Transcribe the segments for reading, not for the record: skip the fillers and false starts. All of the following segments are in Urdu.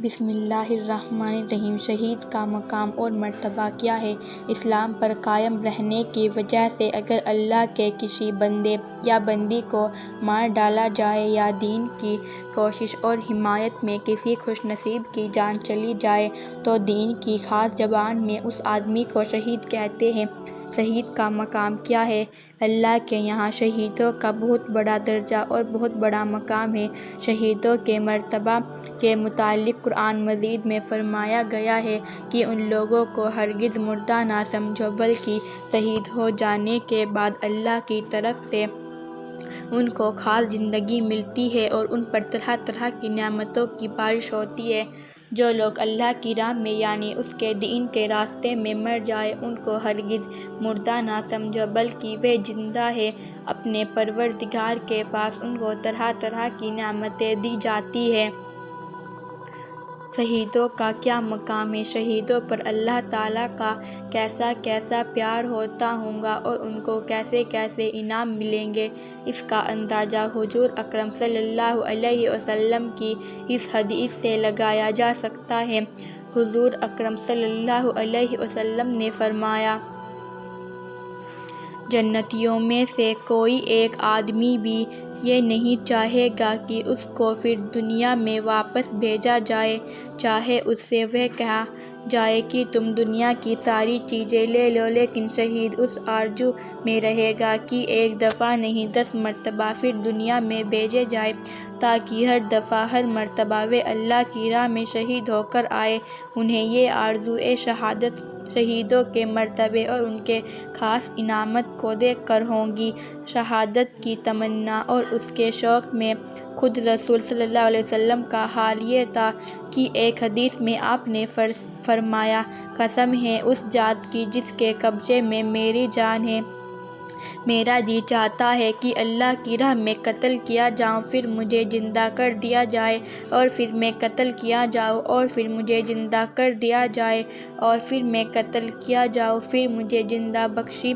بسم اللہ الرحمن الرحیم۔ شہید کا مقام اور مرتبہ کیا ہے؟ اسلام پر قائم رہنے کی وجہ سے اگر اللہ کے کسی بندے یا بندی کو مار ڈالا جائے یا دین کی کوشش اور حمایت میں کسی خوش نصیب کی جان چلی جائے تو دین کی خاص زبان میں اس آدمی کو شہید کہتے ہیں۔ شہید کا مقام کیا ہے؟ اللہ کے یہاں شہیدوں کا بہت بڑا درجہ اور بہت بڑا مقام ہے۔ شہیدوں کے مرتبہ کے متعلق قرآن مجید میں فرمایا گیا ہے کہ ان لوگوں کو ہرگز مردہ نہ سمجھو بلکہ شہید ہو جانے کے بعد اللہ کی طرف سے ان کو خاص زندگی ملتی ہے اور ان پر طرح طرح کی نعمتوں کی بارش ہوتی ہے۔ جو لوگ اللہ کی راہ میں یعنی اس کے دین کے راستے میں مر جائیں ان کو ہرگز مردہ نہ سمجھو بلکہ وہ زندہ ہیں۔ اپنے پروردگار کے پاس ان کو طرح طرح کی نعمتیں دی جاتی ہیں۔ شہیدوں کا کیا مقام ہے؟ شہیدوں پر اللہ تعالیٰ کا کیسا کیسا پیار ہوتا ہوگا اور ان کو کیسے کیسے انعام ملیں گے، اس کا اندازہ حضور اکرم صلی اللہ علیہ وسلم کی اس حدیث سے لگایا جا سکتا ہے۔ حضور اکرم صلی اللہ علیہ وسلم نے فرمایا، جنتیوں میں سے کوئی ایک آدمی بھی یہ نہیں چاہے گا کہ اس کو پھر دنیا میں واپس بھیجا جائے، چاہے اس سے وہ کہا جائے کہ تم دنیا کی ساری چیزیں لے لو، لیکن شہید اس آرزو میں رہے گا کہ ایک دفعہ نہیں 10 مرتبہ پھر دنیا میں بھیجے جائے تاکہ ہر دفعہ ہر مرتبہ وہ اللہ کی راہ میں شہید ہو کر آئے۔ انہیں یہ آرزو شہادت، شہیدوں کے مرتبے اور ان کے خاص انعامات کو دیکھ کر ہوگی۔ شہادت کی تمنا اور اس کے شوق میں خود رسول صلی اللہ علیہ وسلم کا حال یہ تھا کہ ایک حدیث میں آپ نے فرمایا، قسم ہے اس ذات کی جس کے قبضے میں میری جان ہے، میرا جی چاہتا ہے کہ اللہ کی راہ میں قتل کیا جاؤں پھر مجھے زندہ کر دیا جائے، اور پھر میں قتل کیا جاؤں اور پھر مجھے زندہ کر دیا جائے، اور پھر میں قتل کیا جاؤں پھر مجھے زندہ بخشی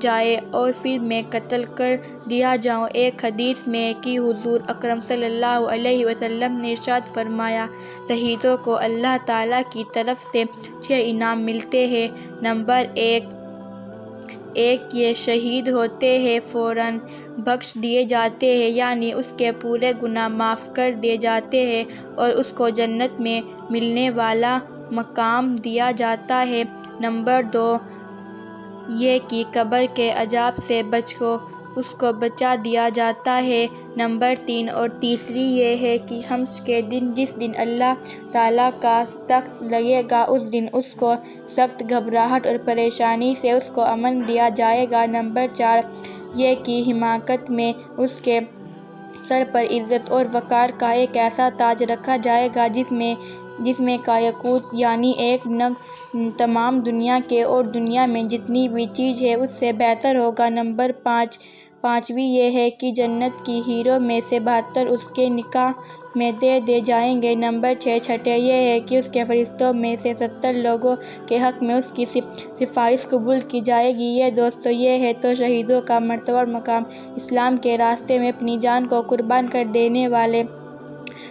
جائے، اور پھر میں قتل کر دیا جاؤں۔ ایک حدیث میں کہ حضور اکرم صلی اللہ علیہ وسلم نے ارشاد فرمایا، شہیدوں کو اللہ تعالیٰ کی طرف سے 6 انعام ملتے ہیں۔ نمبر 1، یہ شہید ہوتے ہی فوراً بخش دیے جاتے ہیں، یعنی اس کے پورے گناہ معاف کر دیے جاتے ہیں اور اس کو جنت میں ملنے والا مقام دیا جاتا ہے۔ نمبر 2، یہ کہ قبر کے عذاب سے اس کو بچا دیا جاتا ہے۔ نمبر 3 اور تیسری یہ ہے کہ حشر کے دن جس دن اللہ تعالیٰ کا سخت لگے گا اس دن اس کو سخت گھبراہٹ اور پریشانی سے اس کو امن دیا جائے گا۔ نمبر 4، یہ کہ حماقت میں اس کے سر پر عزت اور وقار کا ایک ایسا تاج رکھا جائے گا جس میں کا یاقوت یعنی ایک نگ تمام دنیا کے اور دنیا میں جتنی بھی چیز ہے اس سے بہتر ہوگا۔ نمبر 5، یہ ہے کہ جنت کی حوروں میں سے 72 اس کے نکاح میں دے دیے جائیں گے۔ نمبر 6، یہ ہے کہ اس کے فرشتوں میں سے 70 لوگوں کے حق میں اس کی سفارش قبول کی جائے گی۔ یہ دوستو یہ ہے تو شہیدوں کا مرتبہ اور مقام۔ اسلام کے راستے میں اپنی جان کو قربان کر دینے والے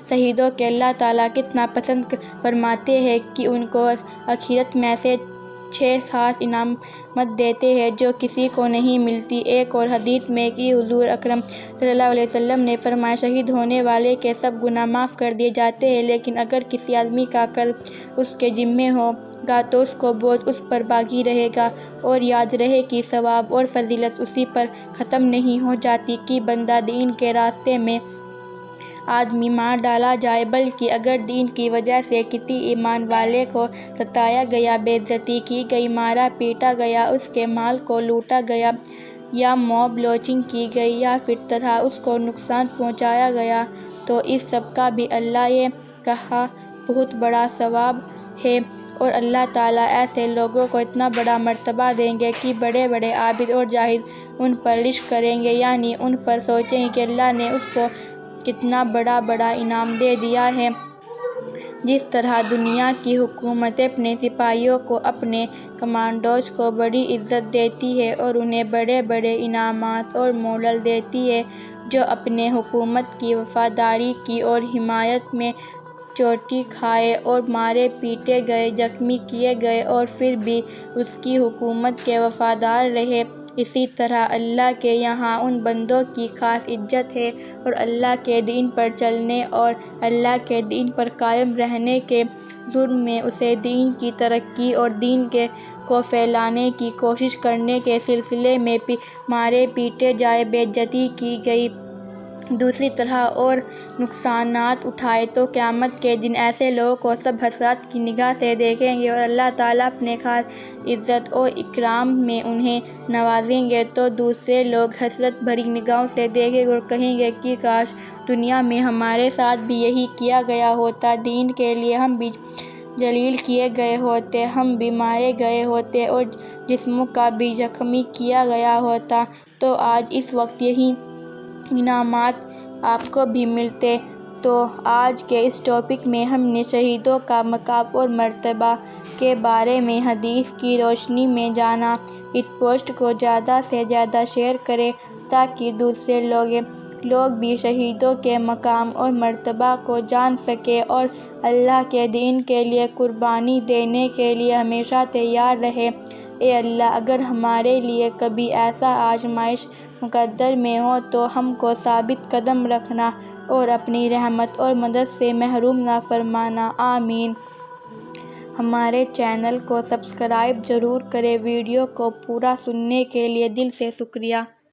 شہیدوں کو اللہ تعالیٰ کتنا پسند فرماتے ہیں کہ ان کو آخرت میں سے 6 خاص انعامات دیتے ہیں جو کسی کو نہیں ملتی۔ ایک اور حدیث میں کہ حضور اکرم صلی اللہ علیہ وسلم نے فرمایا، شہید ہونے والے کے سب گناہ معاف کر دیے جاتے ہیں، لیکن اگر کسی آدمی کا قلب اس کے ذمہ ہوگا تو اس کا بوجھ اس پر باقی رہے گا۔ اور یاد رہے کہ ثواب اور فضیلت اسی پر ختم نہیں ہو جاتی کہ بندہ دین کے راستے میں آدمی مار ڈالا جائے، بلکہ اگر دین کی وجہ سے کسی ایمان والے کو ستایا گیا، بے عزتی کی گئی، مارا پیٹا گیا، اس کے مال کو لوٹا گیا یا موب لنچنگ کی گئی یا پھر طرح اس کو نقصان پہنچایا گیا تو اس سب کا بھی اللہ نے کہا بہت بڑا ثواب ہے، اور اللہ تعالیٰ ایسے لوگوں کو اتنا بڑا مرتبہ دیں گے کہ بڑے بڑے عابد اور زاہد ان پر رشک کریں گے، یعنی ان پر سوچیں گے کہ اللہ نے اس کو کتنا بڑا انعام دے دیا ہے۔ جس طرح دنیا کی حکومتیں اپنے سپاہیوں کو، اپنے کمانڈوز کو بڑی عزت دیتی ہیں اور انہیں بڑے بڑے انعامات اور مڈل دیتی ہیں جو اپنے حکومت کی وفاداری کی اور حمایت میں چوٹی کھائے اور مارے پیٹے گئے، زخمی کیے گئے اور پھر بھی اس کی حکومت کے وفادار رہے۔ اسی طرح اللہ کے یہاں ان بندوں کی خاص عزت ہے اور اللہ کے دین پر چلنے اور اللہ کے دین پر قائم رہنے کے جرم میں اسے دین کی ترقی اور دین کو پھیلانے کی کوشش کرنے کے سلسلے میں مارے پیٹے گئے، بے عزتی کی گئی، دوسری طرح اور نقصانات اٹھائے، تو قیامت کے دن ایسے لوگوں کو سب حسرت کی نگاہ سے دیکھیں گے اور اللہ تعالیٰ اپنے خاص عزت اور اکرام میں انہیں نوازیں گے تو دوسرے لوگ حسرت بھری نگاہوں سے دیکھیں گے اور کہیں گے کہ کاش دنیا میں ہمارے ساتھ بھی یہی کیا گیا ہوتا، دین کے لیے ہم بھی ذلیل کیے گئے ہوتے، ہم بھی مارے گئے ہوتے اور جسموں کا بھی زخمی کیا گیا ہوتا، تو آج اس وقت یہی انعامات آپ کو بھی ملتے۔ تو آج کے اس ٹاپک میں ہم نے شہیدوں کا مقام اور مرتبہ کے بارے میں حدیث کی روشنی میں جانا۔ اس پوسٹ کو زیادہ سے زیادہ شیئر کریں تاکہ دوسرے لوگ بھی شہیدوں کے مقام اور مرتبہ کو جان سکیں اور اللہ کے دین کے لیے قربانی دینے کے لیے ہمیشہ تیار رہیں۔ اے اللہ، اگر ہمارے لیے کبھی ایسا آزمائش مقدر میں ہو تو ہم کو ثابت قدم رکھنا اور اپنی رحمت اور مدد سے محروم نہ فرمانا، آمین۔ ہمارے چینل کو سبسکرائب ضرور کریں۔ ویڈیو کو پورا سننے کے لیے دل سے شکریہ۔